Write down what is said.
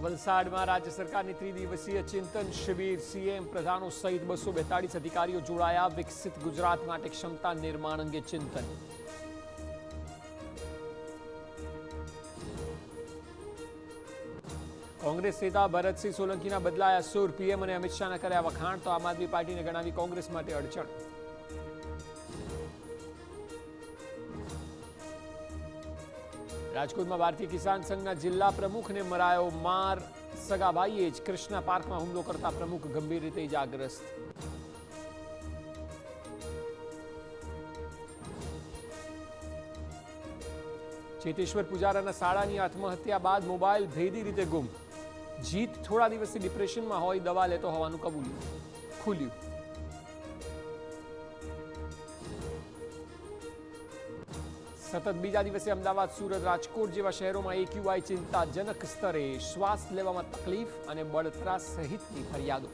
વલસાડમાં રાજ્ય સરકારની ત્રિદિવસીય ચિંતન શિબિર સીએમ પ્રધાનો સહિત 242 અધિકારીઓ જોડાયા. વિકસિત ગુજરાત માટે ક્ષમતા નિર્માણ અંગે ચિંતન. કોંગ્રેસ નેતા ભરતસિંહ સોલંકીના બદલાયા સૂર. પીએમ અને અમિત શાહના કર્યા વખાણ તો આમ આદમી પાર્ટીને ગણાવી કોંગ્રેસ માટે અડચણ. રાજકોટમાં ભારતીય કિસાન સંઘના જિલ્લા પ્રમુખને મરાયો માર. સગાભાઈએ જ કૃષ્ણા પાર્કમાં હુમલો કરતા પ્રમુખ ગંભીર રીતે ઇજાગ્રસ્ત. ચેતેશ્વર પુજારાના શાળાની આત્મહત્યા બાદ મોબાઈલ ભેદી રીતે ગુમ. જીત થોડા દિવસથી ડિપ્રેશનમાં હોય, દવા લેતો હોવાનું ખુલ્યું. સતત બીજા દિવસે અમદાવાદ, સુરત, રાજકોટ જેવા શહેરોમાં એક્યુઆઈ ચિંતાજનક સ્તરે. શ્વાસ લેવામાં તકલીફ અને બળતરા સહિતની ફરિયાદો.